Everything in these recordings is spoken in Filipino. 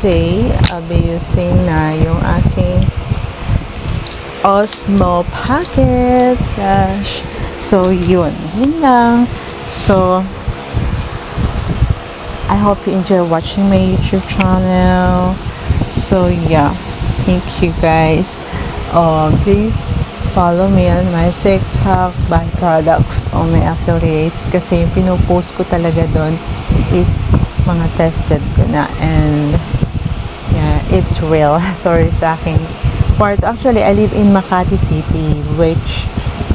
Today, I'll be using na yung aking Osmo Pocket Flash. So, yun lang. So, I hope you enjoy watching my YouTube channel. So, yeah. Thank you guys. Please follow me on my TikTok, buy products on my affiliates. Kasi yung pinupost ko talaga doon is mga tested ko na. And it's real. Sorry sa aking part. Actually, I live in Makati City, which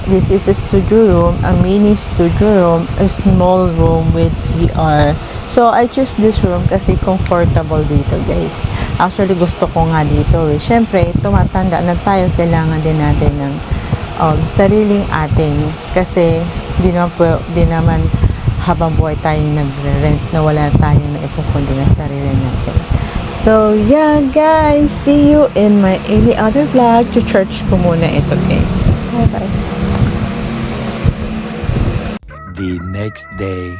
this is a studio room, a mini studio room, a small room with CR. So, I choose this room kasi comfortable dito, guys. Actually, gusto ko nga dito eh. Siyempre, tumatanda na tayo, kailangan din natin ng sariling atin. Kasi, di naman habang buhay tayo nagre-rent na wala tayong naipupundo na sarili natin. So, yeah, guys. See you in my any other vlog. Church ko muna ito, guys. Bye-bye. The next day.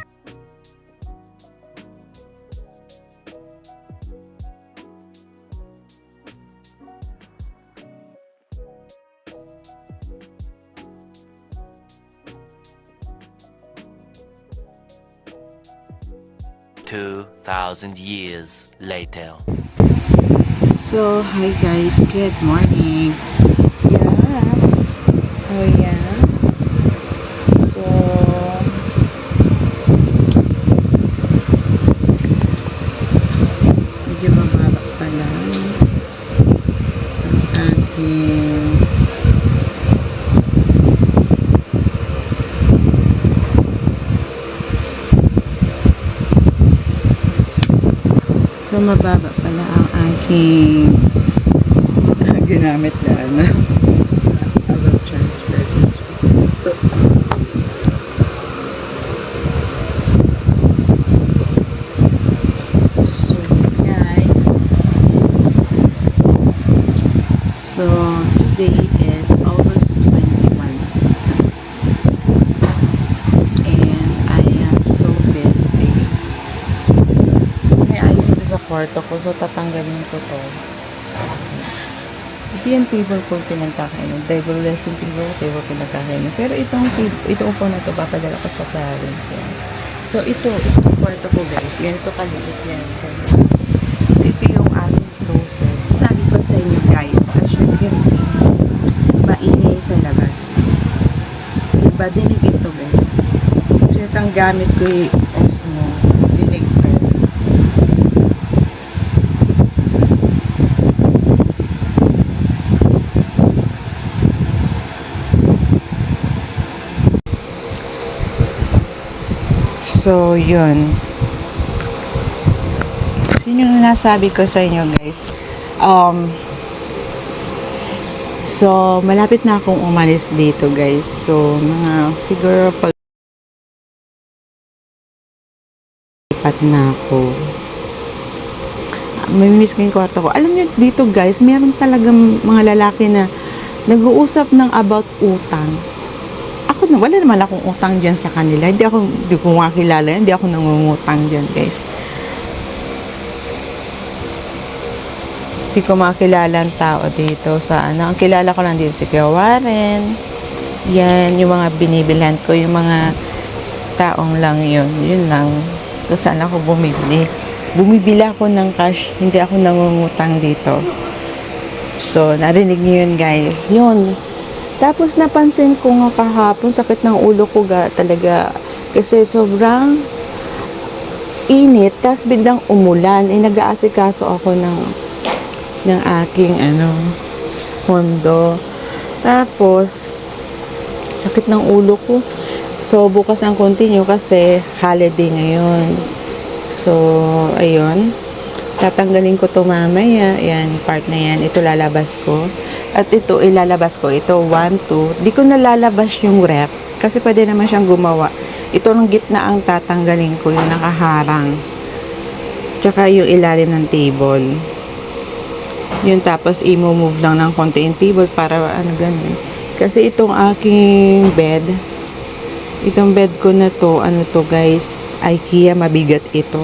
$2,000 later. So, hi guys. Good morning. Yeah. Oh, yeah. So, medyo mababa pala ang ating mababa pala ang aking ginamit na about transfer this so guys, so today is August 21 and I am so busy. May ayos ito sa kwarto ko, so tatanggalin ko to. Ito yung table ko pinagkakainin. Table lesson table pinagkakainin. Pero itong upo na to, papadala ko sa parents yan. So itong kwarto ko guys, ganito kaliit yan. So ito yung ating closet. Sabi ko sa inyo guys, as you can see, maingay sa labas. Diba, dinig ito guys. So isang gamit ko yung Osmo, dinig to. So, yun. Yun yung nasabi ko sa inyo, guys. So, malapit na akong umalis dito, guys. So, mga siguro pag lipat na ako. May miss ko yung kwarto ko. Alam nyo, dito, guys, meron talagang mga lalaki na nag-uusap ng about utang. Ako na, wala naman akong utang dyan sa kanila. Hindi ko makilala yan. Hindi ako nangungutang dyan, guys. Hindi ko makilala ang tao dito sa ano. Ang kilala ko lang dito si Kuya Warren. Yan, yung mga binibilhan ko. Yung mga taong lang yun. Yun lang. Kung saan ako bumibili. Bumibili ako ng cash. Hindi ako nangungutang dito. So, narinig niyo yun, guys. Yun. Tapos napansin ko nga kahapon, sakit ng ulo ko talaga kasi sobrang init, tapos biglang umulan. Nag-aasikaso ako ng aking pondo. Tapos, sakit ng ulo ko. So, bukas ang continue kasi holiday ngayon. So, ayun. Tatanggalin ko to mamaya. Ayan, part na yan. Ito lalabas ko. At ito, ilalabas ko. Ito, 1, 2. Di ko nalalabas yung rep. Kasi pwede naman siyang gumawa. Ito ng gitna ang tatanggalin ko. Yung nakaharang. Tsaka yung ilalim ng table. Yun, tapos i-move lang ng konti yung table para ganun. Kasi itong aking bed, itong bed ko na to, to guys, IKEA, mabigat ito.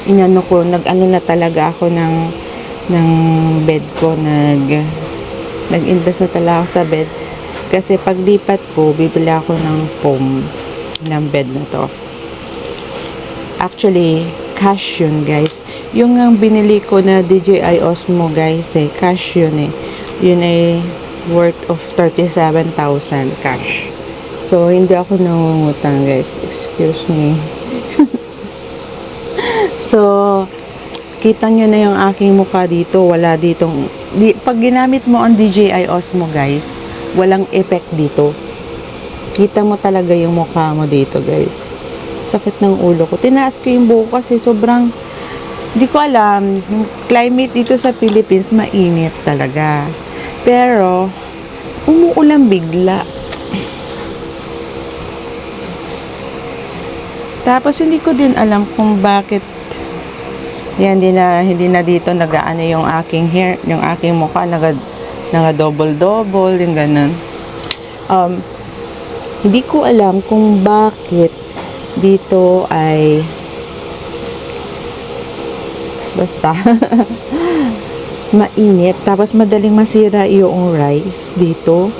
Inano ko, nag-ano na talaga ako ng bed ko, nag-invest na talaga ako sa bed. Kasi paglipat ko, bibili ako ng foam ng bed na to. Actually, cash yun guys. Yung ang binili ko na DJI Osmo guys, cash yun Yun ay worth of 37,000 cash. So, hindi ako nangungutang guys. Excuse me. So, kita nyo na yung aking mukha dito. Wala ditong... pag ginamit mo ang DJI Osmo guys, walang effect dito. Kita mo talaga yung mukha mo dito guys. Sakit ng ulo ko. Tinaas ko yung buhok kasi sobrang, hindi ko alam, yung climate dito sa Philippines, mainit talaga. Pero, umuulan bigla. Tapos, hindi ko din alam kung bakit, yan, hindi na dito nagaano yung aking hair, yung aking mukha, naga double-double, yung ganun. Hindi ko alam kung bakit dito ay basta mainit, tapos madaling masira yung rice dito.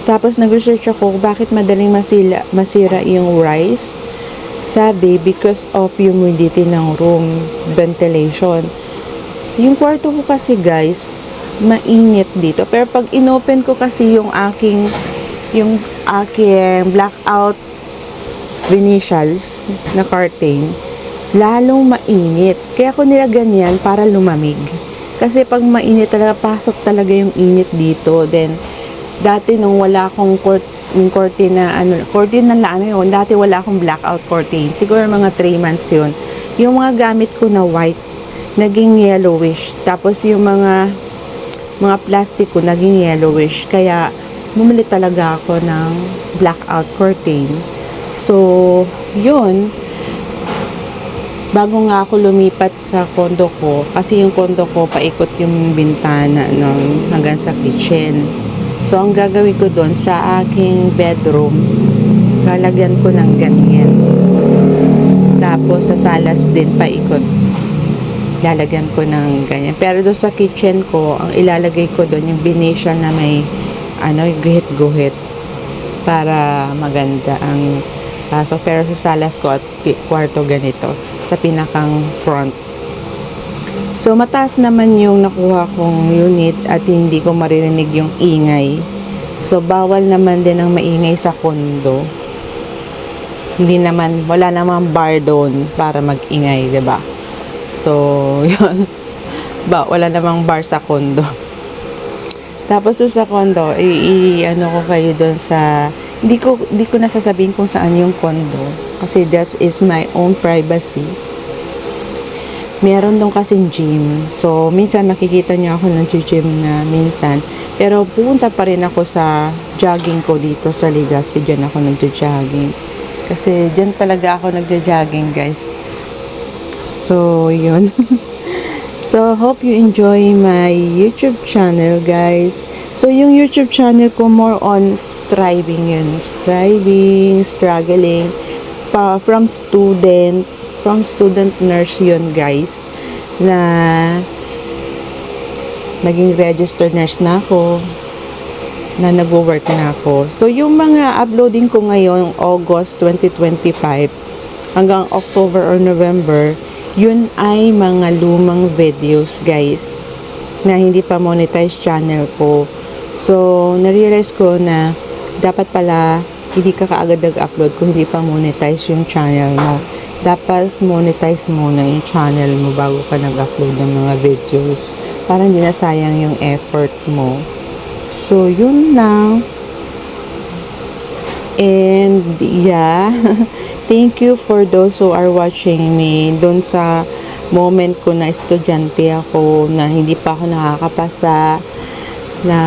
Tapos nag-research ako bakit madaling masira yung rice. Sabi because of humidity ng room, ventilation. Yung kwarto ko kasi guys, mainit dito. Pero pag inopen ko kasi yung aking blackout Venetials na curtain, lalong mainit. Kaya ko nilagyan yan para lumamig. Kasi pag mainit talaga, pasok talaga yung init dito. Then, dati nung wala akong curtain na, curtain na yun, dati wala akong blackout curtain. Siguro mga 3 months yun. Yung mga gamit ko na white, naging yellowish. Tapos yung mga plastic ko, naging yellowish. Kaya, bumili talaga ako ng blackout curtain. So, yun. Bago nga ako lumipat sa kondo ko, kasi yung kondo ko, paikot yung bintana hanggang sa kitchen. So, ang gagawin ko doon sa aking bedroom, lalagyan ko ng ganyan. Tapos, sa salas din, paikot. Lalagyan ko ng ganyan. Pero doon sa kitchen ko, ang ilalagay ko doon, yung Venetian na may, guhit-guhit. Para maganda ang pasok. Pero sa salas ko at kwarto ganito, sa pinakang front. So, mataas naman yung nakuha kong unit at hindi ko maririnig yung ingay. So, bawal naman din ang maingay sa kondo. Wala naman bar doon para mag-ingay, diba? So, yun. Wala namang bar sa kondo. Tapos doon sa kondo, ko kayo doon sa... Hindi ko nasasabihin kung saan yung kondo. Kasi that is my own privacy. Meron doon kasing gym. So, minsan makikita niyo ako ng gym na minsan. Pero pupunta pa rin ako sa jogging ko dito sa Legazpi. Diyan ako nagja-jogging. Kasi diyan talaga ako nagja-jogging, guys. So, yun. So, hope you enjoy my YouTube channel, guys. So, yung YouTube channel ko more on striving yun. Struggling. From student nurse yun, guys. Na naging registered nurse na ako. Na nag-work na ako. So, yung mga uploading ko ngayon, August 2025, hanggang October or November, yun ay mga lumang videos guys na hindi pa monetize channel ko. So, narealize ko na dapat pala hindi ka kaagad nag-upload kung hindi pa monetize yung channel mo. Dapat monetize muna yung channel mo bago ka nag-upload ng mga videos para hindi na sayang yung effort mo. So, yun lang. And, yeah. Thank you for those who are watching me. Doon sa moment ko na estudyante ako, na hindi pa ako nakakapasa, na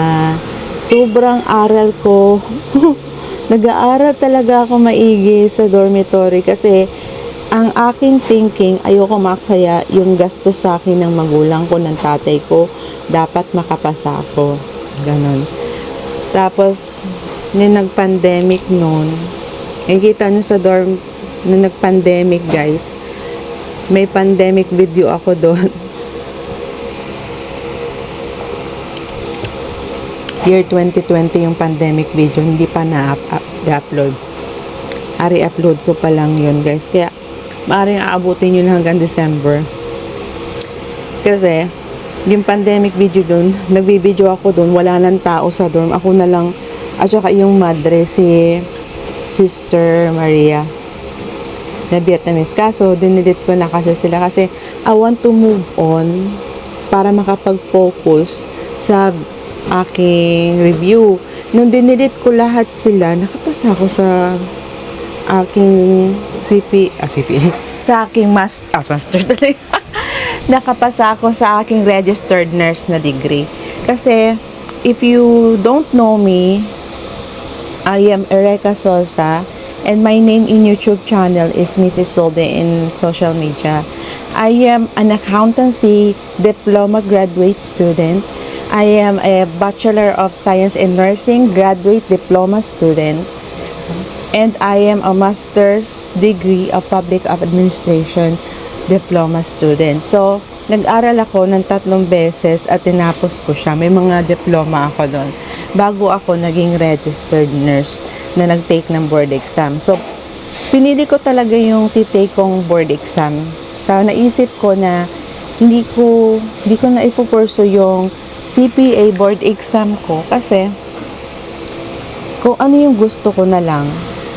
sobrang aral ko. Nag-aaral talaga ako maigi sa dormitory kasi ang aking thinking, ayoko maksaya yung gastos sa akin ng magulang ko, ng tatay ko, dapat makapasa ako. Ganon. Tapos, nag-pandemic noon, kita nyo sa dorm, na nag-pandemic guys, may pandemic video ako doon. Year 2020 yung pandemic video, hindi pa na-upload. Upload ko pa lang yun guys, kaya maaaring aabutin yun hanggang December. Kasi, yung pandemic video dun, nagbibideo ako dun, wala nang tao sa dorm. Ako na lang, at saka yung madre, si Sister Maria, na Vietnamese. Kaso, dinilit ko na kasi sila kasi I want to move on para makapag-focus sa aking review. Nung dinilit ko lahat sila, nakapasa ako sa aking CPA, sa aking master talaga. Nakapasa ako sa aking registered nurse na degree. Kasi, if you don't know me, I am Ereka Sosa, and my name in YouTube channel is Mrs. Solde in social media. I am an accountancy diploma graduate student. I am a Bachelor of Science in Nursing graduate diploma student. And I am a master's degree of public administration diploma student. So, nag-aral ako ng 3 beses at tinapos ko siya. May mga diploma ako doon. Bago ako naging registered nurse na nag-take ng board exam. So, pinili ko talaga yung titake kong board exam. So, naisip ko na hindi ko na ipupurso yung CPA board exam ko kasi kung ano yung gusto ko na lang,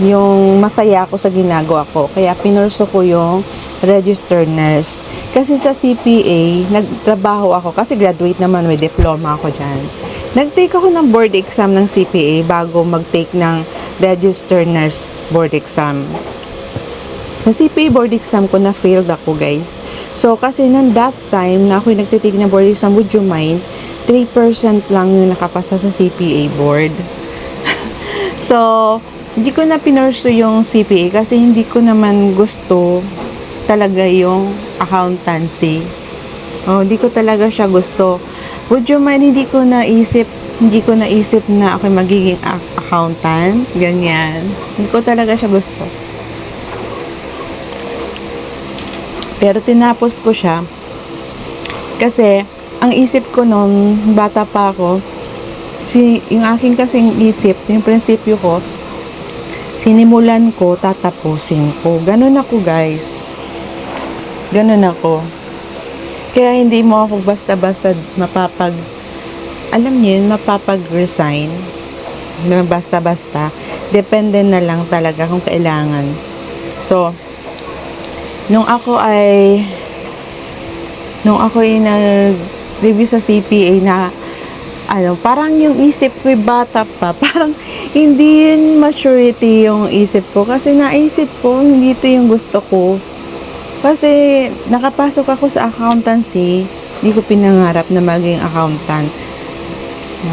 yung masaya ako sa ginagawa ko. Kaya pinurso ko yung registered nurse. Kasi sa CPA, nagtrabaho ako. Kasi graduate naman, may diploma ako dyan. Nag-take ako ng board exam ng CPA bago mag-take ng registered nurse board exam. Sa CPA board exam ko, na-failed ako guys. So, kasi nang that time na ako'y nagtitake ng board exam, would you mind, 3% lang yung nakapasa sa CPA board. So, hindi ko na pinurso yung CPA kasi hindi ko naman gusto talaga yung accountancy. Hindi ko talaga siya gusto. Would you mind, hindi ko naisip na ako magiging accountant. Ganyan. Hindi ko talaga siya gusto. Pero tinapos ko siya kasi ang isip ko noon, bata pa ako, yung aking kasing isip, yung prinsipyo ko, sinimulan ko, tatapusin ko. Ganun ako guys. Ganun ako. Kaya hindi mo ako basta-basta mapapag-resign na basta-basta. Depende na lang talaga kung kailangan. So, nung ako ay nag-review sa CPA na parang yung isip ko'y bata pa. Parang hindi yun maturity yung isip ko. Kasi naisip ko, hindi ito yung gusto ko. Kasi nakapasok ako sa accountancy, hindi ko pinangarap na maging accountant.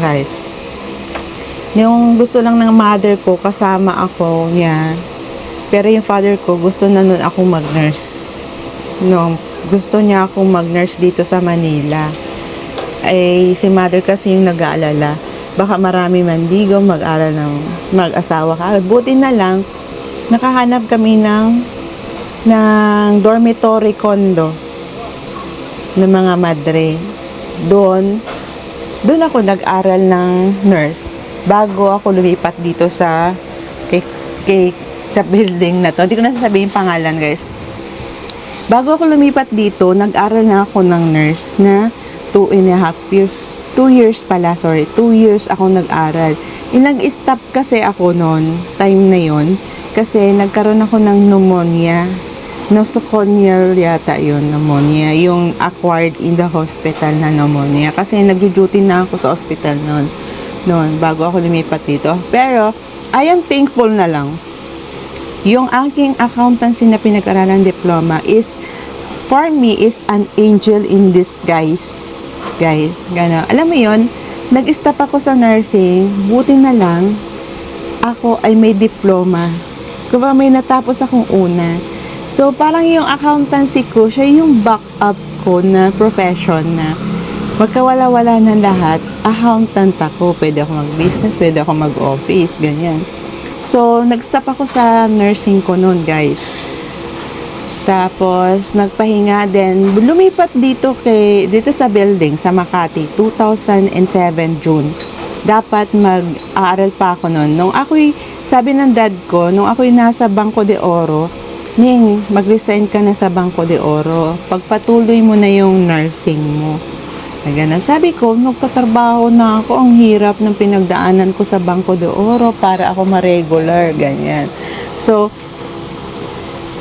Guys. Yung gusto lang ng mother ko, kasama ako niya. Pero yung father ko, gusto na nun akong mag-nurse. Gusto niya akong mag-nurse dito sa Manila. Si mother kasi yung nag-aalala, baka marami mandigaw mag-aral ng mag-asawa ka. Buti na lang nakahanap kami ng dormitory condo ng mga madre. Doon ako nag-aral ng nurse bago ako lumipat dito sa building na to. Hindi ko na sasabihin pangalan guys. Bago ako lumipat dito, nag-aral na ako ng nurse na 2 years ako nag-aral. Nag-stop kasi ako noon, time na yon, kasi nagkaroon ako ng pneumonia. Nosocomial yata yun, pneumonia. Yung acquired in the hospital na pneumonia. Kasi nagjo-duty na ako sa hospital noon, bago ako lumipat dito. Pero, I am thankful na lang. Yung aking accountancy na pinag-aralan diploma is, for me, is an angel in disguise. Guys, gano'n. Alam mo yun, nag-stop ako sa nursing, buti na lang, ako ay may diploma. Kaya may natapos akong una. So, parang yung accountancy ko, siya yung backup ko na profession na magkawala-wala ng lahat, accountant ako. Pwede ako mag-business, pwede ako mag-office, ganyan. So, nag-stop ako sa nursing ko noon, guys. Tapos, nagpahinga din. Lumipat dito sa building, sa Makati, 2007 June. Dapat mag-aaral pa ako noon. Sabi ng dad ko, nung ako'y nasa Banco de Oro, Ning, mag-resign ka na sa Banco de Oro. Pagpatuloy mo na yung nursing mo. Ganun. Sabi ko, nagtatrabaho na ako. Ang hirap ng pinagdaanan ko sa Banco de Oro para ako ma-regular. Ganyan. So,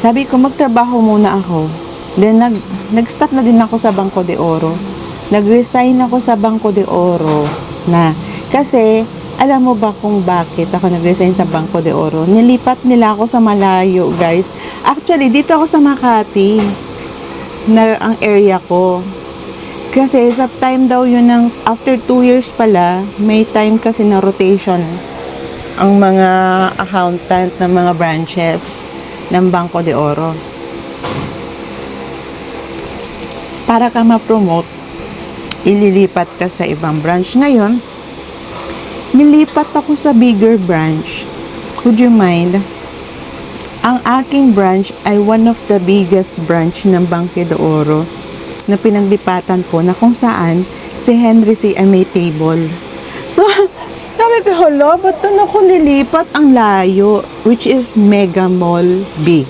sabi ko, magtrabaho muna ako. Then, nag-stop na din ako sa Banco de Oro. Nag-resign ako sa Banco de Oro na. Kasi, alam mo ba kung bakit ako nag-resign sa Banco de Oro? Nilipat nila ako sa malayo, guys. Actually, dito ako sa Makati, na ang area ko. Kasi, sa time daw yun after 2 years pala, may time kasi na rotation ang mga accountant ng mga branches ng Banco de Oro. Para ka ma-promote, ililipat ka sa ibang branch. Ngayon, nilipat ako sa bigger branch. Would you mind? Ang aking branch ay one of the biggest branch ng Banco de Oro na pinaglipatan ko na kung saan si Henry C. ay may table. So, sabi ko, hala, ba't doon ako nilipat ang layo? Which is Mega Mall B.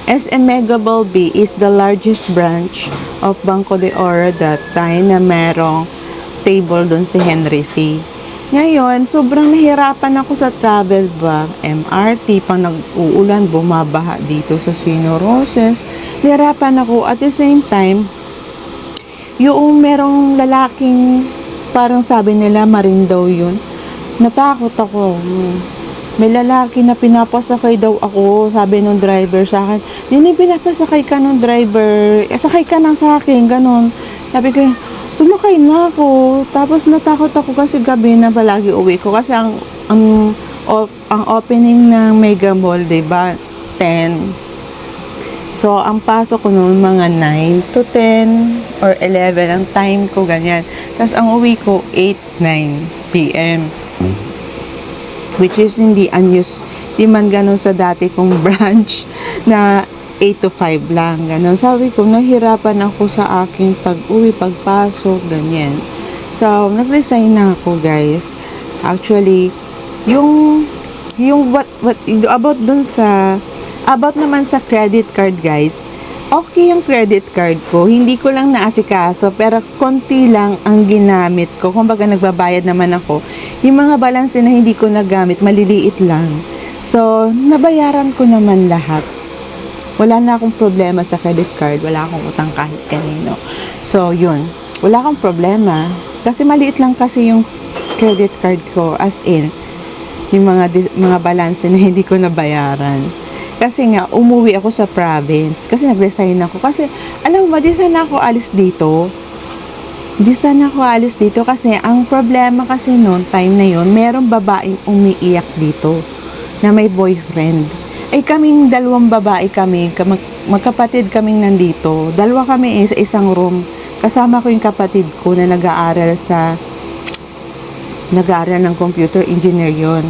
SM Mega Mall B is the largest branch of Banco de Oro that time na merong table doon si Henry C. Ngayon, sobrang nahirapan ako sa travel bag, MRT, pang nag-uulan, bumabaha dito sa Sino Roses. Nahirapan ako. At the same time, yung merong lalaking parang sabi nila marin daw yun. Natakot ako. May lalaki na pinapasakay daw ako, sabi nung driver sa akin. Hindi pinapasakay ka nung driver. Sakay ka na sa akin, ganun. Sabi ko, sumakay na ako. Tapos natakot ako kasi gabi na palagi uwi ko. Kasi ang opening ng Mega Mall, diba? 10. So, ang pasok ko noon mga 9 to 10 or 11 ang time ko, ganyan. Tapos, ang uwi ko, 8-9 p.m. Which is hindi unused. Di man ganun sa dati kong branch na 8 to 5 lang. Ganun. Sabi ko, nahirapan ako sa aking pag-uwi, pagpasok, ganyan. So, nag-resign na ako, guys. Actually, about naman sa credit card, guys, okay yung credit card ko. Hindi ko lang naasikaso, pero konti lang ang ginamit ko. Kumbaga, nagbabayad naman ako. Yung mga balance na hindi ko nagamit, maliliit lang. So, nabayaran ko naman lahat. Wala na akong problema sa credit card. Wala akong utang kahit kanino. So, yun. Wala akong problema. Kasi maliit lang kasi yung credit card ko. As in, yung mga balance na hindi ko nabayaran. Kasi nga, umuwi ako sa province. Kasi nag-resign ako. Kasi, alam mo ba, di sana ako alis dito. Kasi ang problema kasi noon, time na yon, merong babaeng umiiyak dito na may boyfriend. Ay kaming dalawang babae kami, magkapatid kaming nandito. Dalawa kami sa isang room. Kasama ko yung kapatid ko na nag-aaral ng computer engineer yon.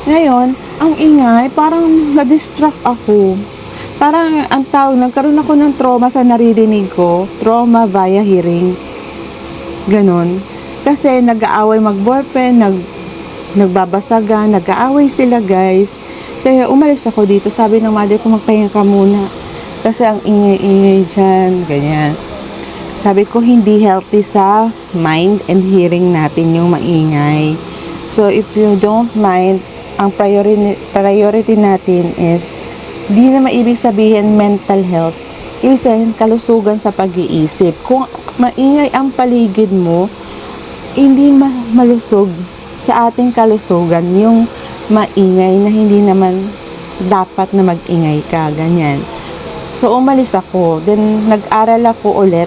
Ngayon, ang ingay, parang na-distract ako. Parang, nagkaroon ako ng trauma sa naririnig ko. Trauma via hearing. Ganon. Kasi nag-aaway mag-boyfriend, nagbabasagan, nag-aaway sila, guys. Kaya umalis ako dito. Sabi ng mother ko, magpahinga ka muna. Kasi ang ingay-ingay dyan, ganyan. Sabi ko, hindi healthy sa mind and hearing natin yung maingay. So, if you don't mind, ang priority natin is, di na maibig sabihin mental health. Ibig sabihin, kalusugan sa pag-iisip. Kung maingay ang paligid mo, hindi malusog sa ating kalusugan yung maingay na hindi naman dapat na mag-ingay ka, ganyan. So, umalis ako. Then, nag-aral ako ulit.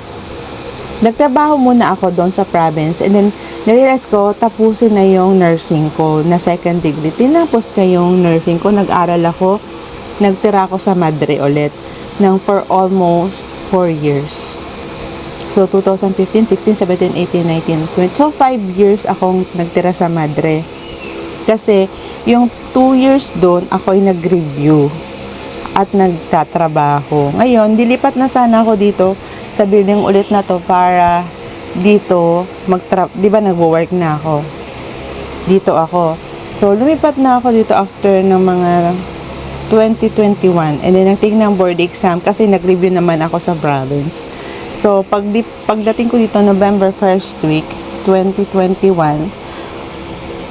Nagtrabaho muna ako doon sa province. And then, narealize ko, tapusin na yung nursing ko na second degree. Tinapos ko yung nursing ko. Nag-aral ako. Nagtira ako sa Madre ulit for almost 4 years. So, 2015, 16, 17, 18, 19, 20. So, 5 years akong nagtira sa Madre. Kasi, yung 2 years doon, ako'y nag-review at nagtatrabaho. Ngayon, dilipat na sana ako dito sa building ulit na to para dito, di ba nagwo-work na ako? Dito ako. So, lumipat na ako dito after ng mga 2021. And then, nagtignan ng board exam kasi nag-review naman ako sa province. So, pagdating ko dito, November 1st week, 2021,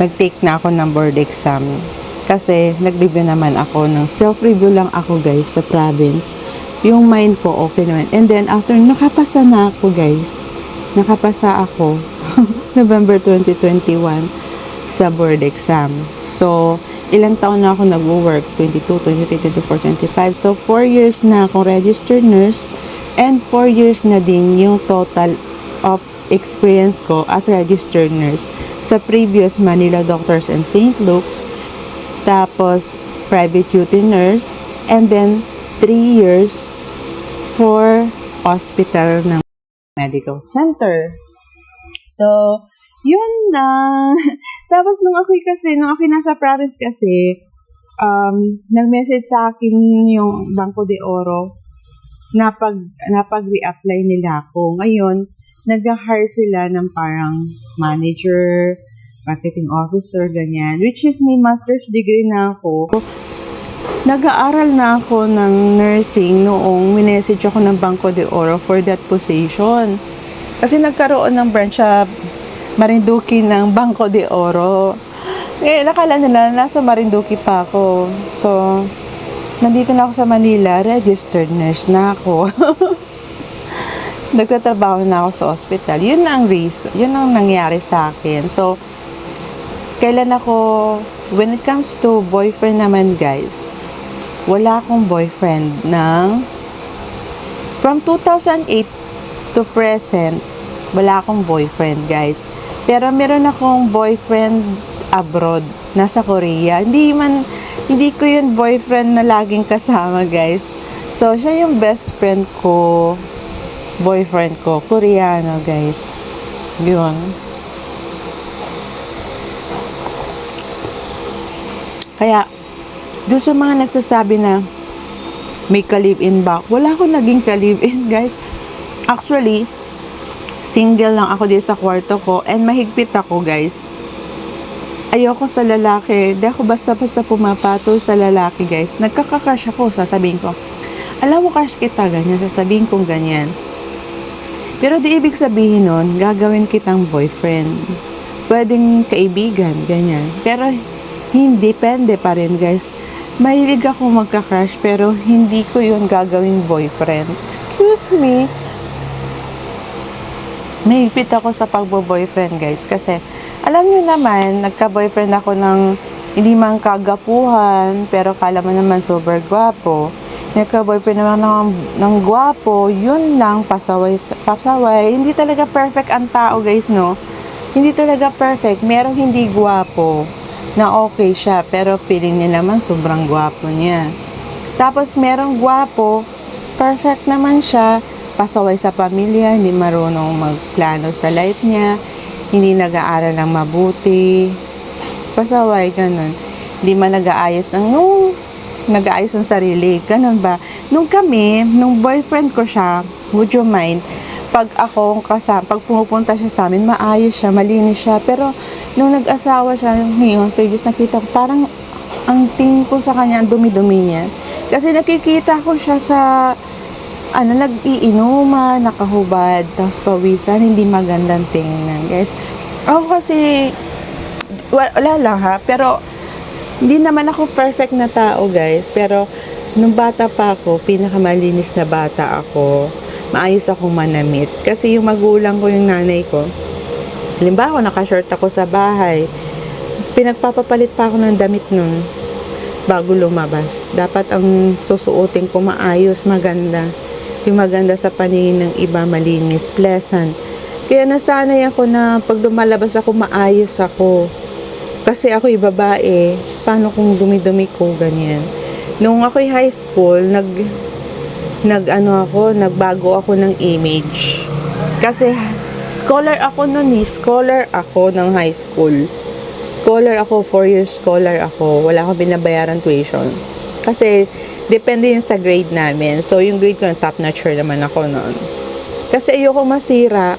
nag-take na ako ng board exam. Kasi, nag-review naman ako ng self-review lang ako, guys, sa province. Yung mind ko, okay naman. And then, after, nakapasa na ako, guys. Nakapasa ako, November 2021, sa board exam. So, ilang taon na ako nag-work? 22, 23, 24, 25. So, 4 years na akong registered nurse. And 4 years na din yung total of experience ko as registered nurse sa previous Manila Doctors and St. Luke's, tapos private duty nurse, and then 3 years for hospital ng medical center. So, yun na. Tapos nung ako nasa province kasi, nag-message sa akin yung Banco de Oro na pag-reapply nila ako. Ngayon, nag-hire sila ng parang manager, marketing officer, ganyan. Which is may master's degree na ako. Nag-aaral na ako ng nursing noong minessage ako ng Banco de Oro for that position. Kasi nagkaroon ng branch sa Marinduque ng Banco de Oro. Nakala nila nasa Marinduque pa ako. So, nandito na ako sa Manila, registered nurse na ako. Nagtatrabaho na ako sa hospital. Yun ang reason. Yun ang nangyari sa akin. So, when it comes to boyfriend naman, guys, wala akong boyfriend from 2008 to present, wala akong boyfriend, guys. Pero meron akong boyfriend abroad, nasa Korea. Hindi ko yun boyfriend na laging kasama, guys. So, siya yung best friend ko, boyfriend ko, Koreano, guys. Yun. Kaya, doon sa mga nagsasabi na may ka-live-in ba, wala akong naging ka-live-in, guys. Actually, single lang ako dito sa kwarto ko and mahigpit ako, guys. Ayoko sa lalaki. Di ako basta-basta pumapatol sa lalaki, guys. Nagkaka-crush ako, sasabihin ko, alam mo, crush kita, ganyan. Sasabihin kong ganyan. Pero di ibig sabihin nun, gagawin kitang boyfriend. Pwedeng kaibigan, ganyan. Pero, depende pa rin, guys. Mahilig ako magka-crush, pero hindi ko yun gagawing boyfriend. Excuse me. Mahigpit ako sa pagbo-boyfriend, guys. Kasi, alam niyo naman, nagka-boyfriend ako ng hindi man kagapuhan, pero kala mo naman super gwapo. Nagka-boyfriend naman ng gwapo, yun lang, pasaway. Hindi talaga perfect ang tao, guys, no? Hindi talaga perfect. Merong hindi gwapo na okay siya, pero feeling niya naman sobrang gwapo niya. Tapos merong gwapo, perfect naman siya, pasaway sa pamilya, hindi marunong magplano sa life niya, hindi nag-aaral ng mabuti, pasaway, ganun. Hindi man nag-aayos ng sarili, ganun ba? Nung boyfriend ko siya, would you mind, pag pumupunta siya sa amin, maayos siya, malinis siya, pero nung nag-asawa siya, ngayon, previous nakita ko, parang ang tingin ko sa kanya, ang dumi-dumi niya. Kasi nakikita ko siya sa, nag-iinuman, nakahubad, tapos pawisan, hindi magandang tingnan, guys. Ako kasi, wala lang ha, pero hindi naman ako perfect na tao, guys. Pero nung bata pa ako, pinakamalinis na bata ako. Maayos akong manamit. Kasi yung magulang ko, yung nanay ko, halimbawa, naka-short ako sa bahay, pinagpapapalit pa ako ng damit nun bago lumabas. Dapat ang susuotin ko maayos, maganda. Yung maganda sa paningin ng iba, malinis, pleasant. Kaya nasanay ako na pag lumalabas ako, maayos ako. Kasi ako'y babae, paano kung dumi-dumi ko, ganyan. Nung ako'y high school, nagbago ako ng image. Kasi scholar ako noon, scholar ako ng high school. Scholar ako, 4-year scholar ako. Wala akong binabayaran tuition. Kasi depende yun sa grade namin. So yung grade ko, top notcher naman ako noon. Kasi ayoko masira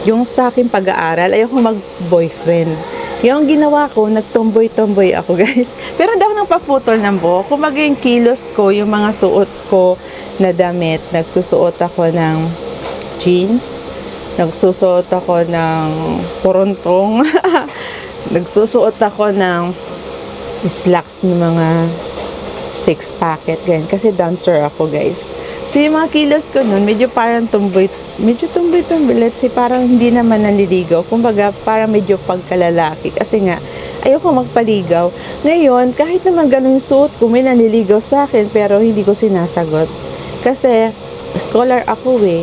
yung sa aking pag-aaral, ayoko mag-boyfriend. Yung ginawa ko, nagtomboy-tomboy ako, guys. Pero hindi ako nang paputol ng buhok. Kung maging kilos ko, yung mga suot ko na damit, nagsusuot ako ng jeans, nagsusuot ako ng porontong, nagsusuot ako ng slacks ng mga 6-packet, ganyan. Kasi dancer ako, guys. So, yung mga kilos ko nun, medyo parang tomboy, let's say, parang hindi naman nanliligaw. Kumbaga, parang medyo pagkalalaki. Kasi nga, ayoko magpaligaw. Ngayon, kahit naman ganun yung suot ko, may nanliligaw sa akin, pero hindi ko sinasagot. Kasi, scholar ako eh.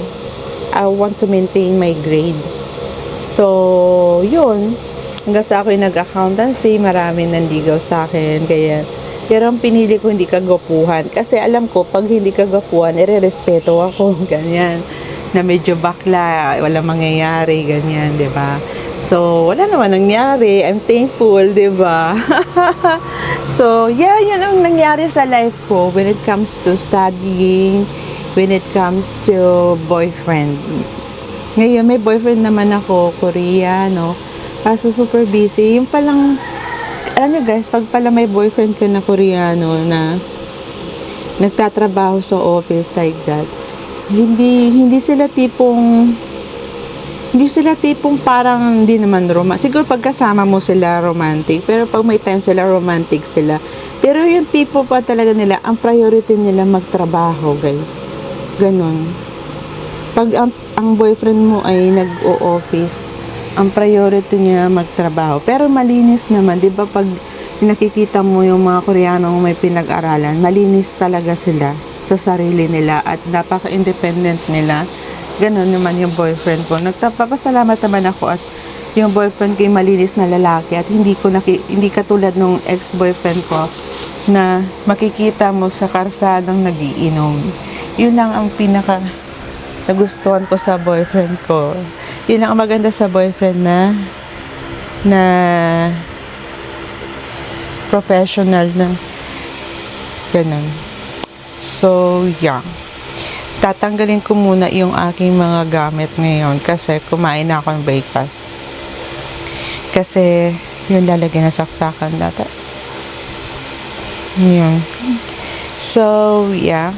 I want to maintain my grade. So, yun. Hanggang sa ako yung nag-accountancy, marami nanligaw sa akin, ganyan. Pero ang pinili ko, hindi kagwapuhan. Kasi alam ko, pag hindi kagwapuhan, ire-respeto ako, ganyan. Na medyo bakla, walang mangyayari, ganyan, di ba? So, wala naman nangyari. I'm thankful, di ba? So, yeah, yun ang nangyari sa life ko when it comes to studying, when it comes to boyfriend. Ngayon, may boyfriend naman ako, Koreano. Kaso super busy. Yung palang, alam nyo guys, pag pala may boyfriend ka na Koreano na nagtatrabaho sa office like that, hindi sila tipong parang hindi naman romantic. Siguro pagkasama mo sila romantic, pero pag may time sila romantic sila. Pero yung tipo pa talaga nila, ang priority nila magtrabaho, guys. Ganon. Pag ang boyfriend mo ay nag-o-office, ang priority niya magtrabaho. Pero malinis naman, 'di ba? Pag nakikita mo yung mga Koreano may pinag-aralan, malinis talaga sila sa sarili nila at napaka-independent nila. Ganon naman yung boyfriend ko. Nagpapasalamat naman ako at yung boyfriend ko yung malinis na lalaki at hindi katulad nung ex-boyfriend ko na makikita mo sa karsadang nagiinom. Yun lang ang pinaka nagustuhan ko sa boyfriend ko. Yun ang maganda sa boyfriend na professional na ganun. So, yeah. Tatanggalin ko muna yung aking mga gamit ngayon kasi kumain na ako ng breakfast. Kasi yun lalagyan na saksakan data. Yun. So, yeah.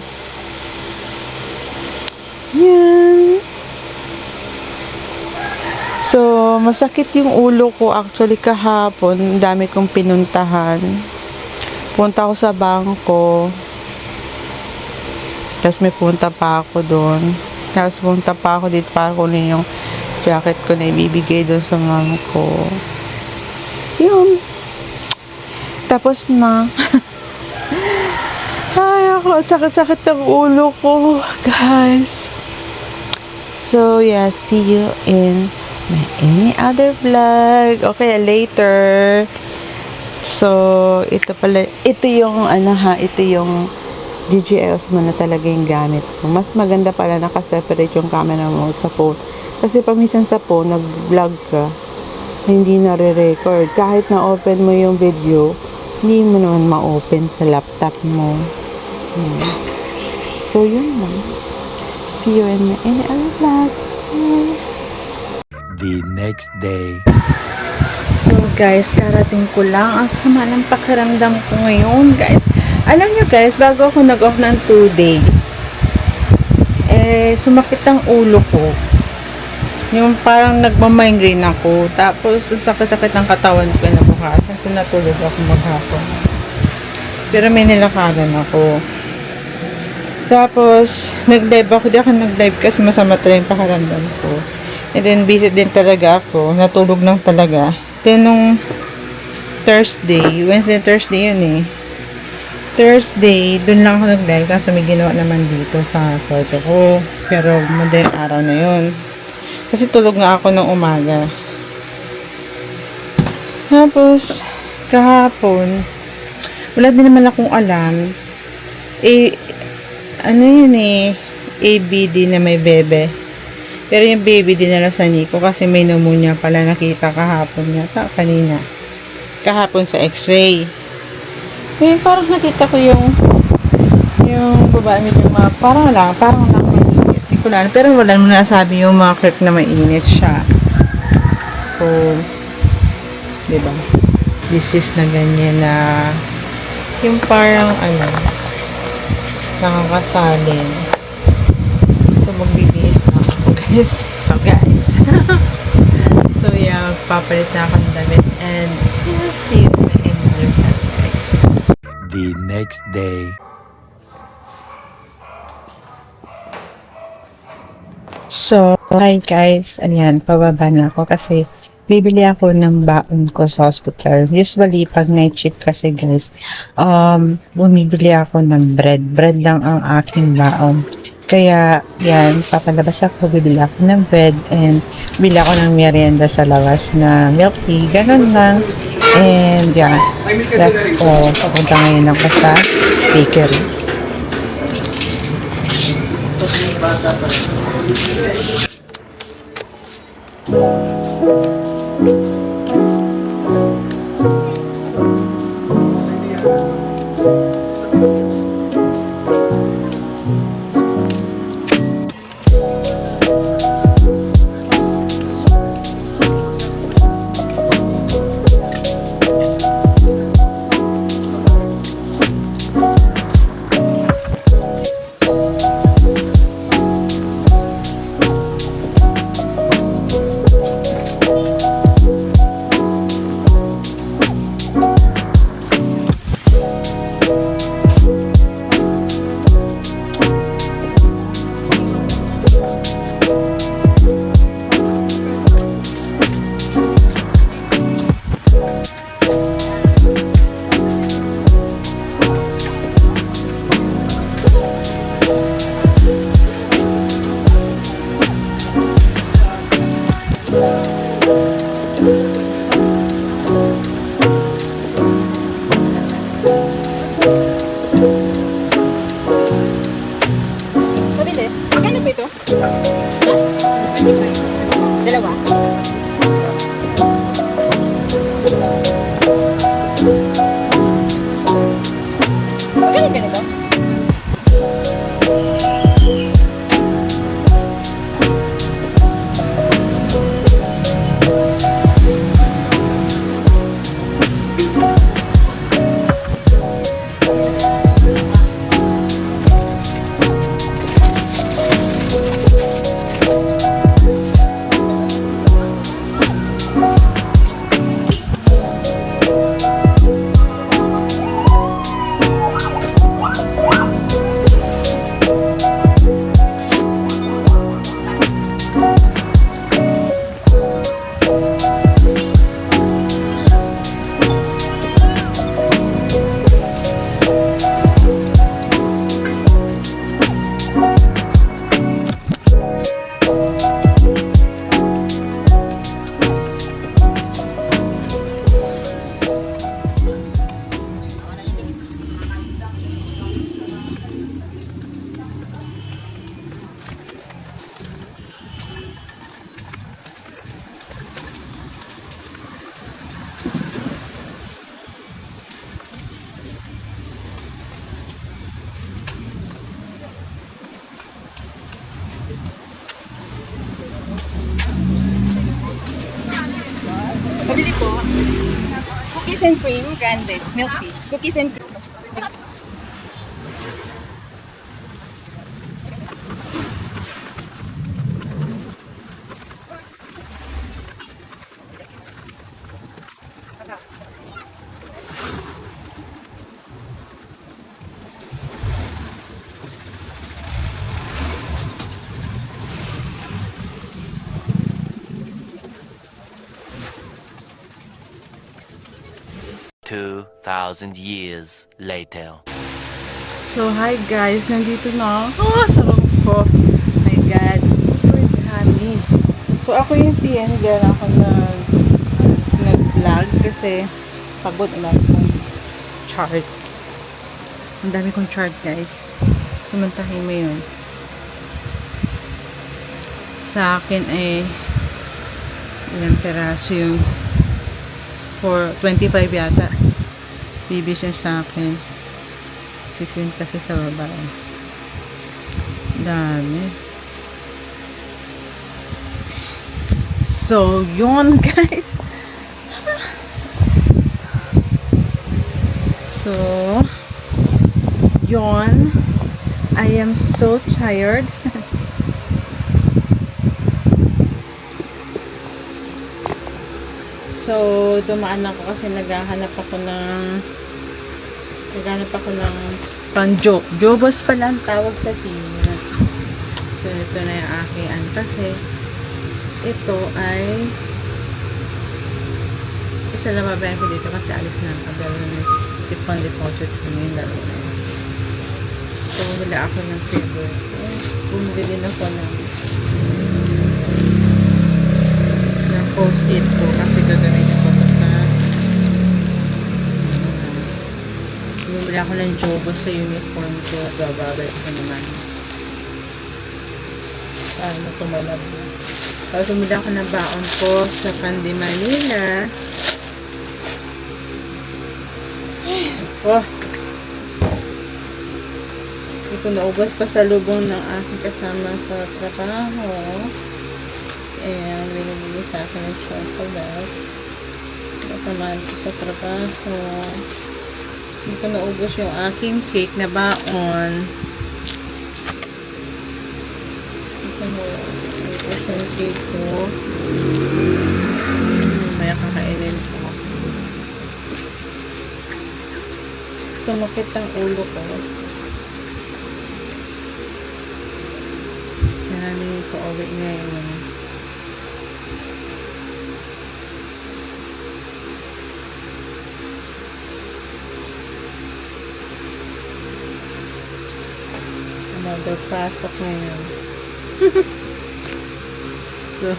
Yan. So, masakit yung ulo ko actually kahapon. Dami kong pinuntahan. Punta ako sa bangko. Tapos may punta pa ako doon. Tapos punta pa ako dito para kunin yung jacket ko na ibibigay doon sa mom ko. Yun. Tapos na. Ay, ako. Sakit-sakit ang ulo ko, guys. So, yeah. See you in any other vlog. Okay, later. So, ito yung DJI Osmo na talaga yung gamit ko. Mas maganda pala nakaseparate yung camera mode sa phone. Kasi paminsan sa phone, nag-vlog ka, hindi nare-record. Kahit na-open mo yung video, hindi mo naman ma-open sa laptop mo. So, yun lang. See you in any other vlog. The next day. So guys, karating ko lang. Ang sama ng pakiramdam ko ngayon, guys. Alam nyo guys, bago ako nag-off ng 2 days, sumakit ang ulo ko. Yung parang nagmamigraine ako. Tapos, ang sakit-sakit ng katawan ko na bukasan. So, natulog ako maghapon. Pero may nilakaran ako. Tapos, nag-live ako. Di ako nag-live kasi masama talaga yung pakaramdam ko. And then, busy din talaga ako. Natulog lang talaga. Then, nung Thursday, Wednesday, Thursday yun eh. Thursday, dun lang ako nag-live kasi may ginawa naman dito sa kwarto ko. Pero, madaling araw na yun. Kasi tulog nga ako ng umaga. Tapos, kahapon, wala din naman akong alam. Ano yun eh, ABD na may bebe. Pero yung baby dinala sa Nico kasi may pneumonia pala nakita kahapon yata, kanina. Kahapon sa x-ray. Ngayon parang nakita ko yung babae may parang lang mainit. Hindi ko lang, pero wala mo nasabi yung mga creep na mainit siya. So, diba? This is na ganyan na yung parang nakakasalin. So, magbibihis na ako guys. So, guys. So, yeah, papalit na akong damit and we'll see you in the next guys. The next day. So, hi guys. Ayan, pababa na ako kasi bibili ako ng baon ko sa hospital. Usually, pag night shift kasi guys, bumibili ako ng bread. Bread lang ang aking baon. Kaya, yan, papalabas ako, bibili ako ng bread and bili ako ng merienda sa labas na milk tea. Ganun lang. And, yeah, that's all. Papunta ngayon ako sa bakery. Dalawa. Magkano ganito? Pabili po. Cookies and cream, grande. Milk tea. Cookies and cream. 2,000 years later. So, hi guys, nandito na. Sarap ko. My God, super dami. So, ako yung hindi na ako nag-vlog kasi pagod na akong chart. Ang dami kong chart, guys. Sumantahin mo yun. Sa akin ay ilang peraso yung for 25 yata. Bibis yun sa akin. 16 kasi sa babae. Dami. So, yun guys. So, yun. I am so tired. So, dumaan ako kasi naghahanap ako ng Jobos pala ang tawag sa tina. So, ito na yung aking kasi ito ay isa lang babayan ko dito kasi alis na ang pero ipon deposit ko na yung laro na yun. So, bumili ako ng silver. Bumili din ako ng post-it ko kasi gagamitin ko sa bumili ako ng jobos sa uniform ko at bababalik ko naman para tumalab na. Tapos bumili ako ng baon ko sa Pandi Manila. Hindi ko naubos pa sa lubong ng aking kasama sa trabaho. And binibili sa akin ng chocolate. Kasamahan ko sa trabaho. Hindi ko naubos yung aking cake na baon. Hindi ko naubos yung cake ko. Maya kakainin ko. Sumakit ang ulo ko. Namin ko uwi ngayon. Another pasok ngayon. So,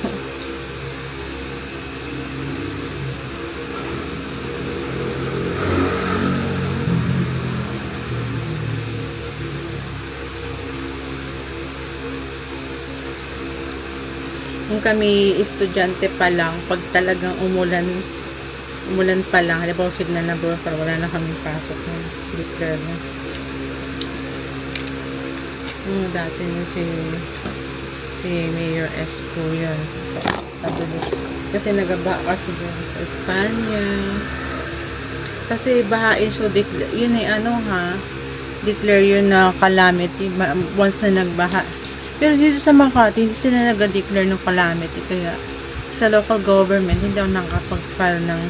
kung kami estudyante pa lang, pag talagang umulan pa lang, halimbawa signal na bro, pero wala na kaming pasok na declare na. Dati na si Mayor Esco yan. Kasi nagaba kasi dyan sa Espanya. Kasi bahain so yun ay declare yun na calamity once na nagbaha. Pero dito sa Makati, hindi sila nag-declare ng calamity. Kaya sa local government, hindi ako nakapag-file ng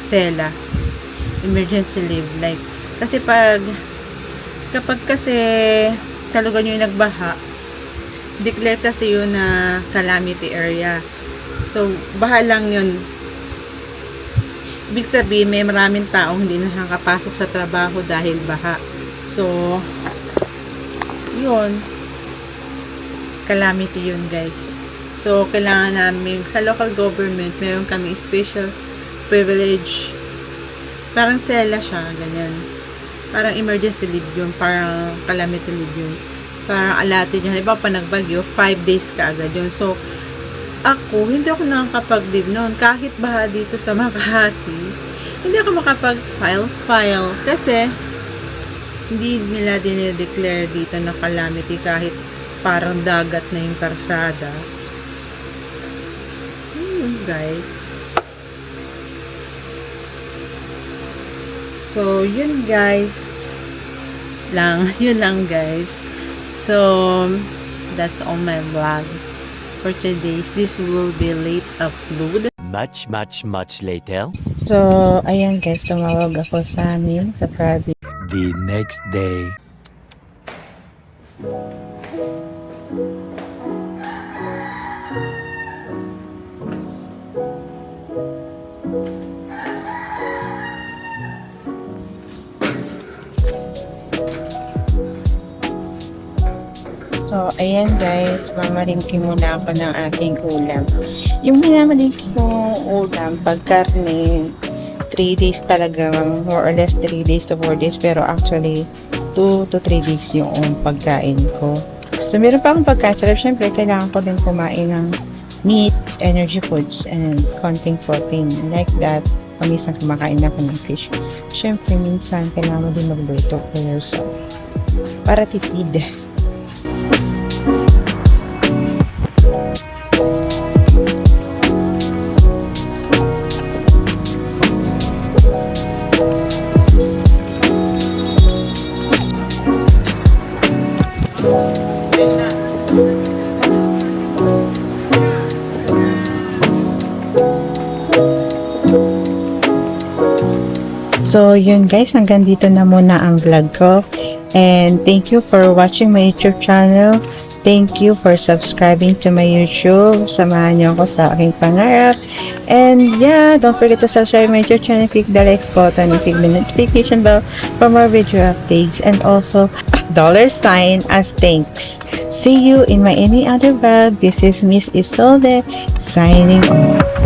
SELA, emergency leave. Like, kasi kapag kasi sa lugar nyo yung nagbaha, declare kasi yun na calamity area. So, baha lang yun. Ibig sabihin, may maraming taong hindi na nakakapasok sa trabaho dahil baha. So, yun. Calamity yun, guys. So, kailangan namin, sa local government, meron kami special privilege. Parang SELA siya, ganyan. Parang emergency leave yun, parang calamity leave yun. Parang allotted yun. Halimbawa, pa nagbagyo, 5 days ka agad yun. So, hindi ako nakakapag-leave noon. Kahit baha dito sa Makati, hindi ako makapag-file. Kasi, hindi nila dinideclare dito na calamity kahit parang dagat na yung karsada. Guys. So, yun guys. Yun lang guys. So, that's all my vlog for today's. This will be late upload. Much later. So, ayan guys, tumawag ako sa amin sa private. The next day. So, ayan guys, mamalingki muna ako ng aking ulam. Yung minamalingki kong ulam, pag karne, 3 days talaga, more or less 3 days to 4 days, pero actually, 2 to 3 days yung pagkain ko. So, meron pa akong pagkain. So, syempre, kailangan ko din kumain ng meat, energy foods, and konting protein. Like that, minsan kumakain ako ng fish. Syempre, minsan, kailangan mo din magluto for yourself. Para tipid. So, yun guys, hanggang dito na muna ang vlog ko. And thank you for watching my YouTube channel. Thank you for subscribing to my YouTube. Samahan niyo ako sa aking pangarap. And yeah, don't forget to subscribe my YouTube channel. Click the likes button and click the notification bell for more video updates. And also, $sign as thanks. See you in my any other vlog. This is Miss Isolde signing off.